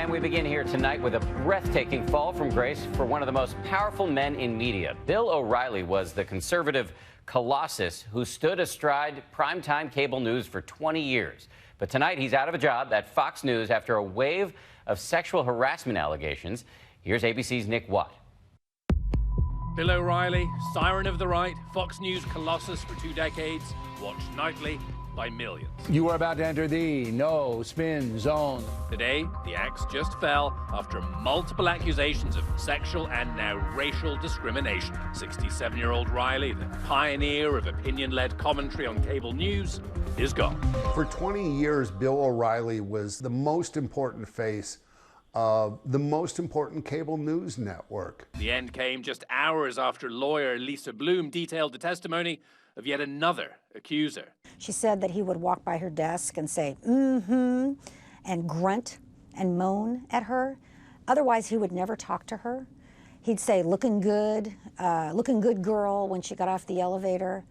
And we begin here tonight with a breathtaking fall from grace for one of the most powerful men in media. Bill O'Reilly was the conservative colossus who stood astride primetime cable news for 20 years. But tonight he's out of a job at Fox News after a wave of sexual harassment allegations. Here's ABC's Nick Watt. Bill O'Reilly, siren of the right, Fox News colossus for 2 decades, watched nightly by millions. You are about to enter the no spin zone. Today, the axe just fell after multiple accusations of sexual and now racial discrimination. 67-year-old Riley, the pioneer of opinion-led commentary on cable news, is gone. For 20 years, Bill O'Reilly was the most important face of the most important cable news network. The end came just hours after lawyer Lisa Bloom detailed the testimony of yet another accuser. She said that he would walk by her desk and say, mm-hmm, and grunt and moan at her. Otherwise, he would never talk to her. He'd say, looking good girl, when she got off the elevator.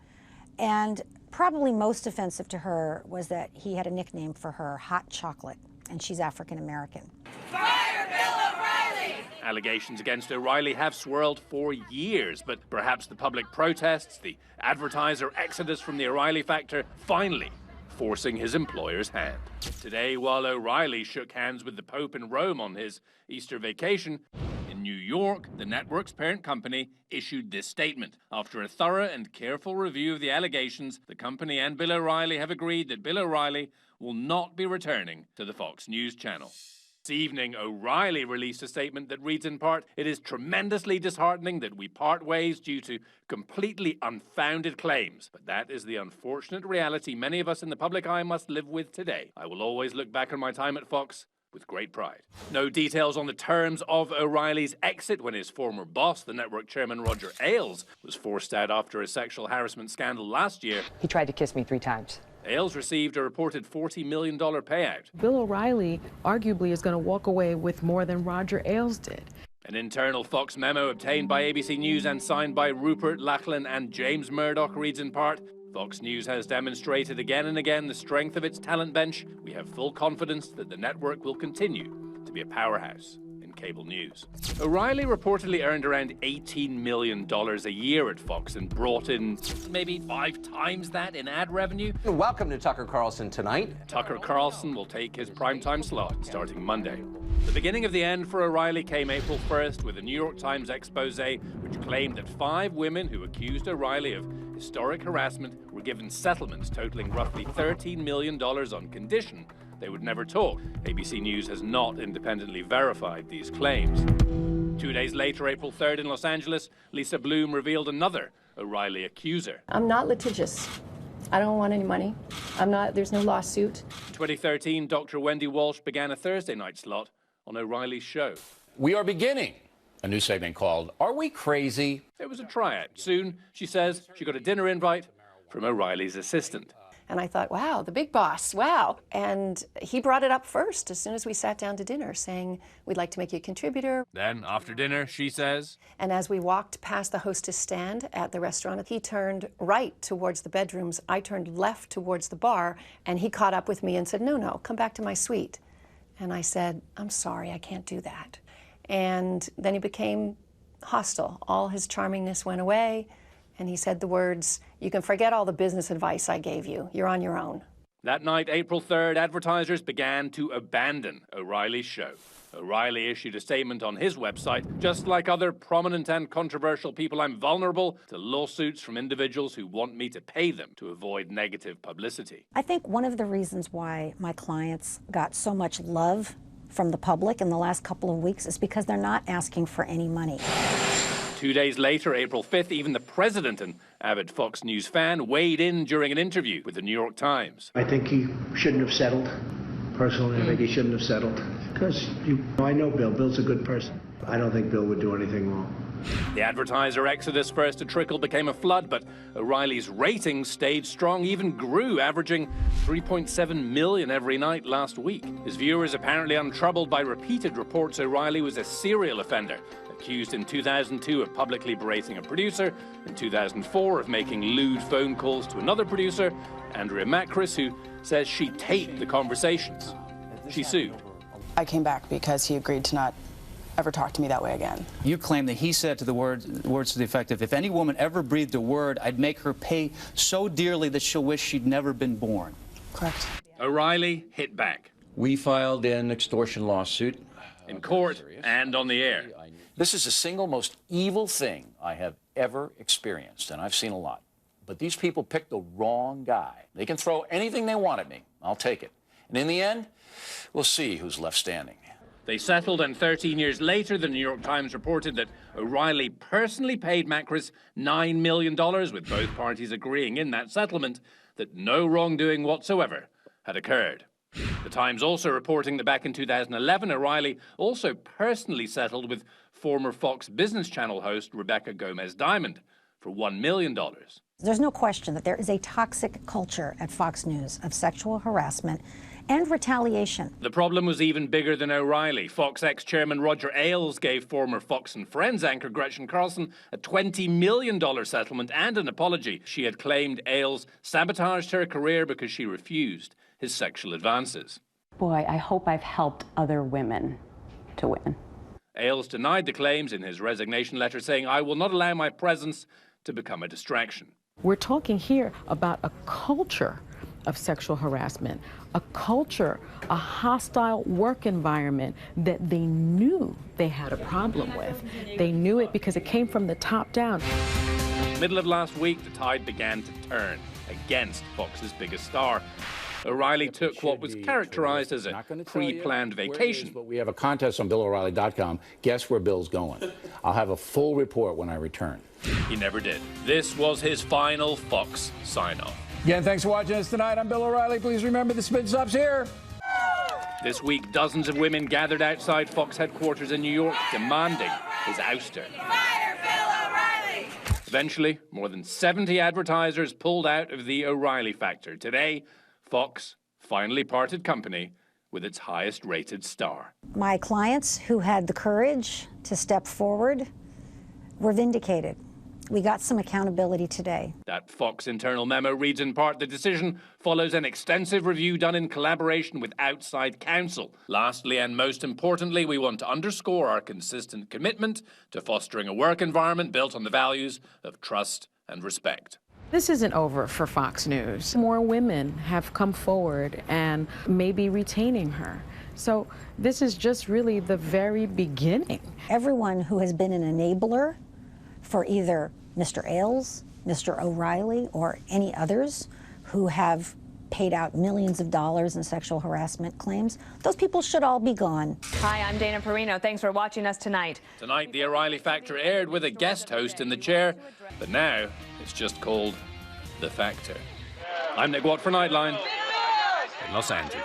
And probably most offensive to her was that he had a nickname for her, Hot Chocolate, and she's African American. Fire Bill O'Reilly! Allegations against O'Reilly have swirled for years, but perhaps the public protests, the advertiser exodus from the O'Reilly factor, finally forcing his employer's hand. Today, while O'Reilly shook hands with the Pope in Rome on his Easter vacation, in New York, the network's parent company issued this statement. After a thorough and careful review of the allegations, the company and Bill O'Reilly have agreed that Bill O'Reilly will not be returning to the Fox News channel. This evening, O'Reilly released a statement that reads in part, "It is tremendously disheartening that we part ways due to completely unfounded claims. But that is the unfortunate reality many of us in the public eye must live with today. I will always look back on my time at Fox with great pride." No details on the terms of O'Reilly's exit when his former boss, the network chairman Roger Ailes, was forced out after a sexual harassment scandal last year. He tried to kiss me 3 times. Ailes received a reported $40 million payout. Bill O'Reilly arguably is going to walk away with more than Roger Ailes did. An internal Fox memo obtained by ABC News and signed by Rupert Lachlan and James Murdoch reads in part, "Fox News has demonstrated again and again the strength of its talent bench. We have full confidence that the network will continue to be a powerhouse in cable news." O'Reilly reportedly earned around $18 million a year at Fox and brought in maybe 5 times that in ad revenue. Welcome to Tucker Carlson Tonight. Tucker Carlson will take his primetime slot starting Monday. The beginning of the end for O'Reilly came April 1st with a New York Times expose which claimed that 5 women who accused O'Reilly of historic harassment were given settlements totaling roughly $13 million on condition they would never talk. ABC News has not independently verified these claims. 2 days later, April 3rd in Los Angeles, Lisa Bloom revealed another O'Reilly accuser. I'm not litigious. I don't want any money. There's no lawsuit. In 2013, Dr. Wendy Walsh began a Thursday night slot on O'Reilly's show. We are beginning a new segment called Are We Crazy? It was a tryout. Soon, she says, she got a dinner invite from O'Reilly's assistant. And I thought, wow, the big boss, wow. And he brought it up first as soon as we sat down to dinner, saying, we'd like to make you a contributor. Then, after dinner, she says, and as we walked past the hostess stand at the restaurant, he turned right towards the bedrooms. I turned left towards the bar, and he caught up with me and said, no, come back to my suite. And I said, I'm sorry, I can't do that. And then he became hostile. All his charmingness went away. And he said the words, "You can forget all the business advice I gave you. You're on your own." That night, April 3rd, advertisers began to abandon O'Reilly's show. O'Reilly issued a statement on his website, "Just like other prominent and controversial people, I'm vulnerable to lawsuits from individuals who want me to pay them to avoid negative publicity." I think one of the reasons why my clients got so much love from the public in the last couple of weeks is because they're not asking for any money. 2 days later, April 5th, even the president, an avid Fox News fan, weighed in during an interview with the New York Times. I think he shouldn't have settled. Personally, I think he shouldn't have settled. Because I know Bill. Bill's a good person. I don't think Bill would do anything wrong. The advertiser exodus first to trickle became a flood, but O'Reilly's ratings stayed strong, even grew, averaging 3.7 million every night last week. His viewers apparently untroubled by repeated reports O'Reilly was a serial offender, accused in 2002 of publicly berating a producer, in 2004 of making lewd phone calls to another producer, Andrea Macris, who says she taped the conversations. She sued. I came back because he agreed to not ever talk to me that way again. You claim that he said to the words to the effect of, if any woman ever breathed a word, I'd make her pay so dearly that she'll wish she'd never been born. Correct. O'Reilly hit back. We filed an extortion lawsuit. In court and on the air. This is the single most evil thing I have ever experienced, and I've seen a lot. But these people picked the wrong guy. They can throw anything they want at me. I'll take it. And in the end, we'll see who's left standing. They settled, and 13 years later, the New York Times reported that O'Reilly personally paid Macris $9 million, with both parties agreeing in that settlement that no wrongdoing whatsoever had occurred. The Times also reporting that back in 2011, O'Reilly also personally settled with former Fox Business Channel host Rebecca Gomez-Diamond for $1 million. There's no question that there is a toxic culture at Fox News of sexual harassment and retaliation. The problem was even bigger than O'Reilly. Fox ex-chairman Roger Ailes gave former Fox and Friends anchor Gretchen Carlson a $20 million settlement and an apology. She had claimed Ailes sabotaged her career because she refused his sexual advances. Boy, I hope I've helped other women to win. Ailes denied the claims in his resignation letter, saying, "I will not allow my presence to become a distraction." We're talking here about a culture of sexual harassment, a culture, a hostile work environment that they knew they had a problem with. They knew it because it came from the top down. Middle of last week, the tide began to turn against Fox's biggest star. O'Reilly took what was characterized as a pre-planned vacation. But we have a contest on BillO'Reilly.com. Guess where Bill's going? I'll have a full report when I return. He never did. This was his final Fox sign-off. Again, thanks for watching us tonight. I'm Bill O'Reilly. Please remember the spin stops here. This week, dozens of women gathered outside Fox headquarters in New York demanding his ouster. Fire Bill O'Reilly! Eventually, more than 70 advertisers pulled out of the O'Reilly factor. Today, Fox finally parted company with its highest-rated star. My clients who had the courage to step forward were vindicated. We got some accountability today. That Fox internal memo reads in part, the decision follows an extensive review done in collaboration with outside counsel. Lastly, and most importantly, we want to underscore our consistent commitment to fostering a work environment built on the values of trust and respect. This isn't over for Fox News. More women have come forward and may be retaining her. So this is just really the very beginning. Everyone who has been an enabler for either Mr. Ailes, Mr. O'Reilly, or any others who have paid out millions of dollars in sexual harassment claims, those people should all be gone. Hi, I'm Dana Perino. Thanks for watching us tonight. Tonight, the O'Reilly Factor aired with a guest host in the chair, but now it's just called The Factor. I'm Nick Watt for Nightline in Los Angeles.